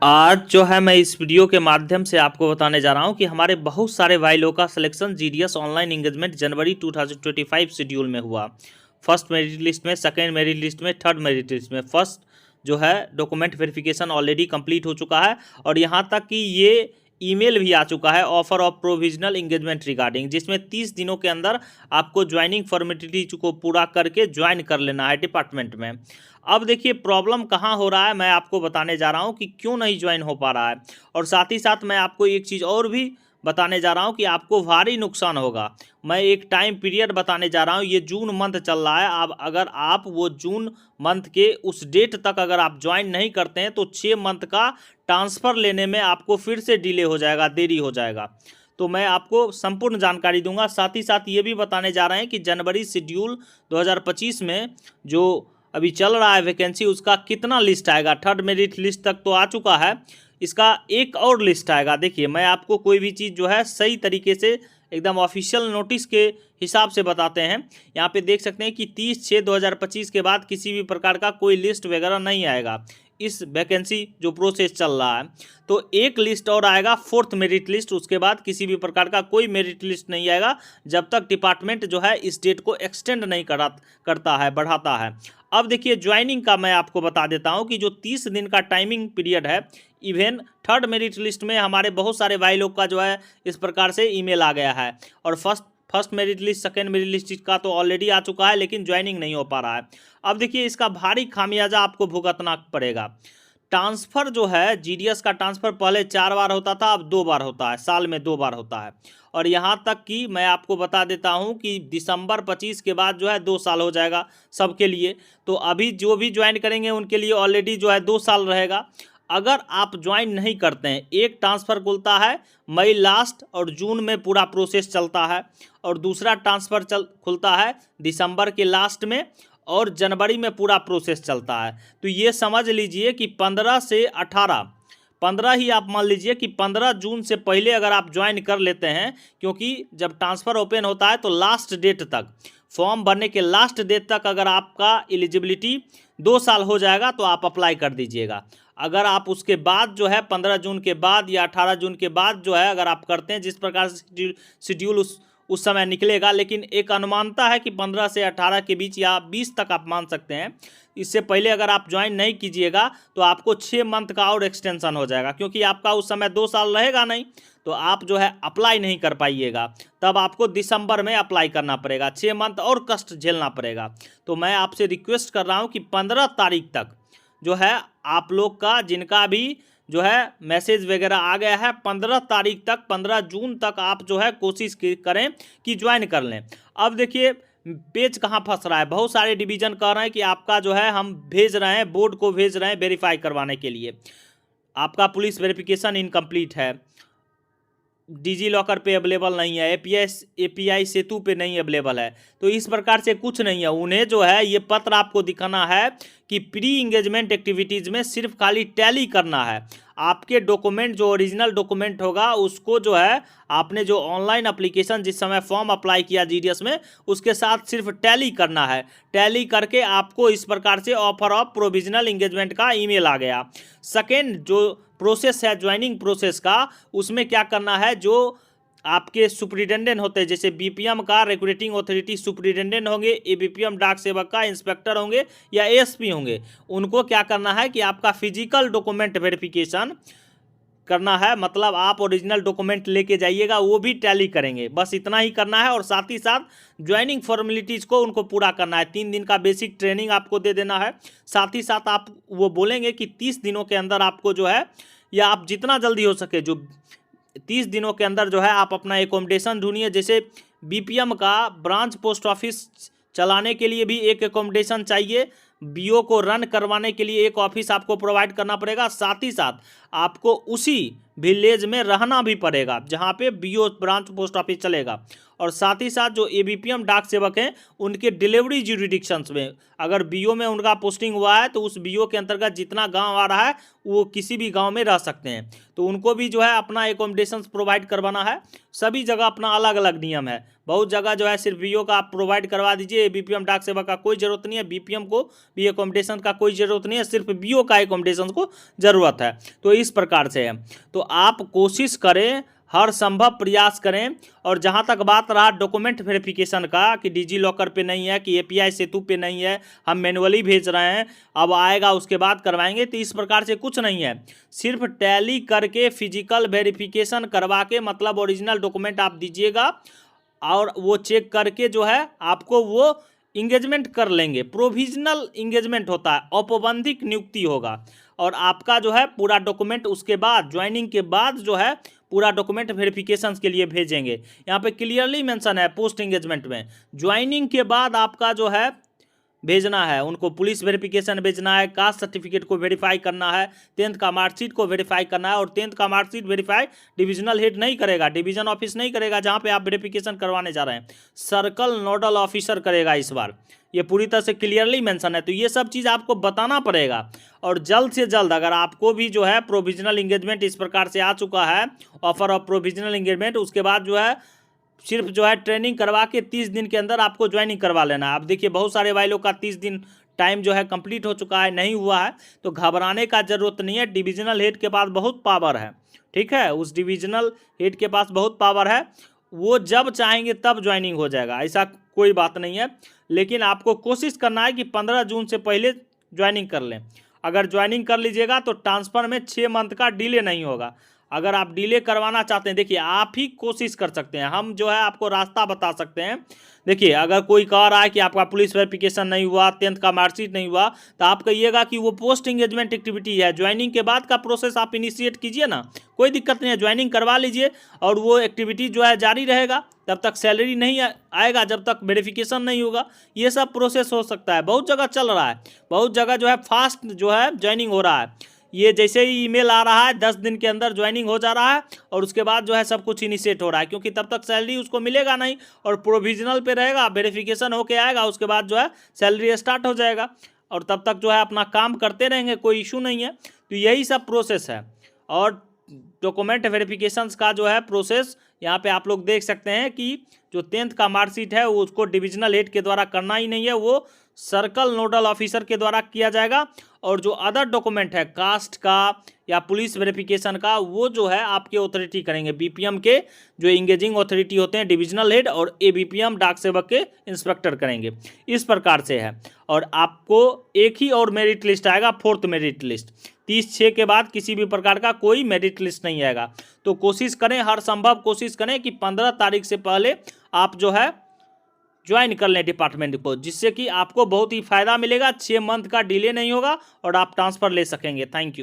आज जो है मैं इस वीडियो के माध्यम से आपको बताने जा रहा हूं कि हमारे बहुत सारे भाइयों का सिलेक्शन जीडीएस ऑनलाइन एंगेजमेंट जनवरी 2025 शेड्यूल में हुआ। फर्स्ट मेरिट लिस्ट में, सेकंड मेरिट लिस्ट में, थर्ड मेरिट लिस्ट में। फर्स्ट जो है डॉक्यूमेंट वेरिफिकेशन ऑलरेडी कंप्लीट हो चुका है और यहाँ तक कि ये ईमेल भी आ चुका है offer of provisional engagement regarding, जिसमें 30 दिनों के अंदर आपको ज्वाइनिंग फॉर्मेलिटी को पूरा करके ज्वाइन कर लेना है डिपार्टमेंट में। अब देखिए प्रॉब्लम कहाँ हो रहा है, मैं आपको बताने जा रहा हूँ कि क्यों नहीं ज्वाइन हो पा रहा है। और साथ ही साथ मैं आपको एक चीज़ और भी बताने जा रहा हूँ कि आपको भारी नुकसान होगा। मैं एक टाइम पीरियड बताने जा रहा हूँ, ये जून मंथ चल रहा है। अब अगर आप वो जून मंथ के उस डेट तक अगर आप ज्वाइन नहीं करते हैं तो 6 मंथ का ट्रांसफ़र लेने में आपको फिर से डिले हो जाएगा, देरी हो जाएगा। तो मैं आपको संपूर्ण जानकारी दूंगा। साथ ही साथ ये भी बताने जा रहे हैं कि जनवरी शेड्यूल 2025 में जो अभी चल रहा है वैकेंसी, उसका कितना लिस्ट आएगा। थर्ड मेरिट लिस्ट तक तो आ चुका है, इसका एक और लिस्ट आएगा। देखिए मैं आपको कोई भी चीज़ जो है सही तरीके से एकदम ऑफिशियल नोटिस के हिसाब से बताते हैं। यहाँ पे देख सकते हैं कि 30/6/2025 के बाद किसी भी प्रकार का कोई लिस्ट वगैरह नहीं आएगा। इस वैकेंसी जो प्रोसेस चल रहा है तो एक लिस्ट और आएगा, फोर्थ मेरिट लिस्ट। उसके बाद किसी भी प्रकार का कोई मेरिट लिस्ट नहीं आएगा जब तक डिपार्टमेंट जो है इस डेट को एक्सटेंड नहीं करता है, बढ़ाता है। अब देखिए ज्वाइनिंग का मैं आपको बता देता हूं कि जो 30 दिन का टाइमिंग पीरियड है, इवन थर्ड मेरिट लिस्ट में हमारे बहुत सारे भाई लोग का जो है इस प्रकार से ईमेल आ गया है। और first merit list, second merit list का तो ऑलरेडी आ चुका है, लेकिन ज्वाइनिंग नहीं हो पा रहा है। अब देखिए इसका भारी खामियाजा आपको भुगतना पड़ेगा। ट्रांसफ़र जो है जीडीएस का ट्रांसफ़र पहले 4 बार होता था, अब 2 बार होता है, साल में 2 बार होता है। और यहाँ तक कि मैं आपको बता देता हूँ कि दिसंबर 25 के बाद जो है 2 साल हो जाएगा सबके लिए। तो अभी जो भी ज्वाइन करेंगे उनके लिए ऑलरेडी जो है 2 साल रहेगा। अगर आप ज्वाइन नहीं करते हैं, एक ट्रांसफ़र खुलता है मई लास्ट और जून में पूरा प्रोसेस चलता है, और दूसरा ट्रांसफ़र खुलता है दिसंबर के लास्ट में और जनवरी में पूरा प्रोसेस चलता है। तो ये समझ लीजिए कि 15 से 18, 15 ही आप मान लीजिए कि 15 जून से पहले अगर आप ज्वाइन कर लेते हैं, क्योंकि जब ट्रांसफ़र ओपन होता है तो लास्ट डेट तक, फॉर्म भरने के लास्ट डेट तक अगर आपका एलिजिबिलिटी 2 साल हो जाएगा तो आप अप्लाई कर दीजिएगा। अगर आप उसके बाद जो है 15 जून के बाद या 18 जून के बाद जो है अगर आप करते हैं, जिस प्रकार से शेड्यूल उस समय निकलेगा, लेकिन एक अनुमानता है कि 15 से 18 के बीच या 20 तक आप मान सकते हैं। इससे पहले अगर आप ज्वाइन नहीं कीजिएगा तो आपको 6 मंथ का और एक्सटेंशन हो जाएगा, क्योंकि आपका उस समय 2 साल रहेगा नहीं, तो आप जो है अप्लाई नहीं कर पाइएगा। तब आपको दिसंबर में अप्लाई करना पड़ेगा, 6 मंथ और कष्ट झेलना पड़ेगा। तो मैं आपसे रिक्वेस्ट कर रहा हूँ कि 15 तारीख तक जो है आप लोग का, जिनका भी जो है मैसेज वगैरह आ गया है, 15 तारीख तक, 15 जून तक आप जो है कोशिश करें कि ज्वाइन कर लें। अब देखिए पेज कहाँ फंस रहा है। बहुत सारे डिवीज़न कह रहे हैं कि आपका जो है हम भेज रहे हैं, बोर्ड को भेज रहे हैं वेरीफाई करवाने के लिए, आपका पुलिस वेरिफिकेशन इनकम्प्लीट है, डिजी लॉकर पे अवेलेबल नहीं है, एपीआई सेतु पे नहीं अवेलेबल है। तो इस प्रकार से कुछ नहीं है। उन्हें जो है ये पत्र आपको दिखाना है कि प्री इंगेजमेंट एक्टिविटीज़ में सिर्फ खाली टैली करना है। आपके डॉक्यूमेंट जो ओरिजिनल डॉक्यूमेंट होगा उसको जो है आपने जो ऑनलाइन एप्लीकेशन जिस समय फॉर्म अप्लाई किया जीडीएस में, उसके साथ सिर्फ टैली करना है। टैली करके आपको इस प्रकार से ऑफर ऑफ प्रोविजनल इंगेजमेंट का ईमेल आ गया। सेकेंड जो प्रोसेस है ज्वाइनिंग प्रोसेस का, उसमें क्या करना है, जो आपके सुपरिटेंडेंट होते हैं, जैसे बीपीएम का रिक्रूटिंग अथॉरिटी सुपरिटेंडेंट होंगे, एबीपीएम डाक सेवक का इंस्पेक्टर होंगे या एएसपी होंगे, उनको क्या करना है कि आपका फिजिकल डॉक्यूमेंट वेरिफिकेशन करना है। मतलब आप ओरिजिनल डॉक्यूमेंट लेके जाइएगा, वो भी टैली करेंगे। बस इतना ही करना है। और साथ ही साथ ज्वाइनिंग फॉर्मेलिटीज़ को उनको पूरा करना है। 3 दिन का बेसिक ट्रेनिंग आपको दे देना है। साथ ही साथ आप वो बोलेंगे कि 30 दिनों के अंदर आपको जो है, या आप जितना जल्दी हो सके, जो 30 दिनों के अंदर जो है आप अपना एकोमोडेशन ढूंढिए। जैसे बीपीएम का ब्रांच पोस्ट ऑफिस चलाने के लिए भी एक एकोमोडेशन चाहिए, बीओ को रन करवाने के लिए एक ऑफिस आपको प्रोवाइड करना पड़ेगा। साथ ही साथ आपको उसी विलेज में रहना भी पड़ेगा जहाँ पे बीओ ब्रांच पोस्ट ऑफिस चलेगा। और साथ ही साथ जो एबीपीएम डाक सेवक हैं उनके डिलीवरी ज्यूरिडिक्शंस में अगर बीओ में उनका पोस्टिंग हुआ है तो उस बीओ के अंतर्गत जितना गांव आ रहा है वो किसी भी गांव में रह सकते हैं, तो उनको भी जो है अपना एकोमोडेशंस प्रोवाइड करवाना है। सभी जगह अपना अलग अलग नियम है। बहुत जगह जो है सिर्फ बीओ का आप प्रोवाइड करवा दीजिए, बीपीएम डाक सेवक का कोई ज़रूरत नहीं है, बीपीएम को भी एकोमोडेशन का कोई ज़रूरत नहीं है, सिर्फ बीओ का एकोमोडेशन को ज़रूरत है। तो इस प्रकार से है। तो आप कोशिश करें, हर संभव प्रयास करें। और जहां तक बात रहा डॉक्यूमेंट वेरिफिकेशन का कि डिजी लॉकर पे नहीं है, कि एपीआई सेतु पे नहीं है, हम मैनुअली भेज रहे हैं, अब आएगा उसके बाद करवाएंगे, तो इस प्रकार से कुछ नहीं है। सिर्फ टैली करके फिजिकल वेरिफिकेशन करवा के मतलब ओरिजिनल डॉक्यूमेंट आप दीजिएगा और वो चेक करके जो है आपको वो इंगेजमेंट कर लेंगे। प्रोविजनल इंगेजमेंट होता है, औपबंधिक नियुक्ति होगा और आपका जो है पूरा डॉक्यूमेंट उसके बाद ज्वाइनिंग के बाद जो है पूरा डॉक्यूमेंट वेरिफिकेशन के लिए भेजेंगे। यहाँ पे क्लियरली मेंशन है पोस्ट इंगेजमेंट में ज्वाइनिंग के बाद आपका जो है भेजना है, उनको पुलिस वेरिफिकेशन भेजना है, कास्ट सर्टिफिकेट को वेरीफाई करना है, 10th का मार्कशीट को वेरीफाई करना है। और 10th का मार्कशीट वेरीफाई डिविजनल हेड नहीं करेगा, डिवीजन ऑफिस नहीं करेगा जहाँ पे आप वेरिफिकेशन करवाने जा रहे हैं, सर्कल नोडल ऑफिसर करेगा इस बार। ये पूरी तरह से क्लियरली मेंशन है। तो ये सब चीज़ आपको बताना पड़ेगा और जल्द से जल्द अगर आपको भी जो है प्रोविजनल इंगेजमेंट इस प्रकार से आ चुका है, ऑफर ऑफ प्रोविजनल इंगेजमेंट, उसके बाद जो है सिर्फ जो है ट्रेनिंग करवा के 30 दिन के अंदर आपको ज्वाइनिंग करवा लेना है। आप देखिए बहुत सारे भाई लोग का 30 दिन टाइम जो है कंप्लीट हो चुका है, नहीं हुआ है, तो घबराने का ज़रूरत नहीं है। डिविजनल हेड के पास बहुत पावर है, ठीक है, उस डिविजनल हेड के पास बहुत पावर है, वो जब चाहेंगे तब ज्वाइनिंग हो जाएगा, ऐसा कोई बात नहीं है। लेकिन आपको कोशिश करना है कि 15 जून से पहले ज्वाइनिंग कर लें। अगर ज्वाइनिंग कर लीजिएगा तो ट्रांसफ़र में 6 मंथ का डिले नहीं होगा। अगर आप डिले करवाना चाहते हैं, देखिए आप ही कोशिश कर सकते हैं, हम जो है आपको रास्ता बता सकते हैं। देखिए अगर कोई कह रहा है कि आपका पुलिस वेरिफिकेशन नहीं हुआ, 10th का मार्कशीट नहीं हुआ, तो आप कहिएगा कि वो पोस्ट इंगेजमेंट एक्टिविटी है, ज्वाइनिंग के बाद का प्रोसेस आप इनिशिएट कीजिए ना, कोई दिक्कत नहीं है, ज्वाइनिंग करवा लीजिए और वो एक्टिविटी जो है जारी रहेगा, तब तक सैलरी नहीं आएगा जब तक वेरिफिकेशन नहीं होगा। ये सब प्रोसेस हो सकता है, बहुत जगह चल रहा है, बहुत जगह जो है फास्ट जो है ज्वाइनिंग हो रहा है। ये जैसे ही ईमेल आ रहा है 10 दिन के अंदर ज्वाइनिंग हो जा रहा है और उसके बाद जो है सब कुछ इनिशिएट हो रहा है, क्योंकि तब तक सैलरी उसको मिलेगा नहीं और प्रोविजनल पे रहेगा, वेरिफिकेशन होके आएगा, उसके बाद जो है सैलरी स्टार्ट हो जाएगा और तब तक जो है अपना काम करते रहेंगे, कोई इशू नहीं है। तो यही सब प्रोसेस है। और डॉक्यूमेंट वेरिफिकेशंस का जो है प्रोसेस यहाँ पे आप लोग देख सकते हैं कि जो 10th का मार्कशीट है वो उसको डिविजनल हेड के द्वारा करना ही नहीं है, वो सर्कल नोडल ऑफिसर के द्वारा किया जाएगा। और जो अदर डॉक्यूमेंट है कास्ट का या पुलिस वेरिफिकेशन का, वो जो है आपके अथॉरिटी करेंगे, बीपीएम के जो इंगेजिंग अथॉरिटी होते हैं डिविजनल हेड और एबीपीएम डाक सेवक के इंस्पेक्टर करेंगे। इस प्रकार से है। और आपको एक ही और मेरिट लिस्ट आएगा, 4th मेरिट लिस्ट, 30/6 के बाद किसी भी प्रकार का कोई मेरिट लिस्ट नहीं आएगा। तो कोशिश करें, हर संभव कोशिश करें कि 15 तारीख से पहले आप जो है ज्वाइन कर लें डिपार्टमेंट को, जिससे कि आपको बहुत ही फ़ायदा मिलेगा, 6 मंथ का डिले नहीं होगा और आप ट्रांसफ़र ले सकेंगे। Thank you.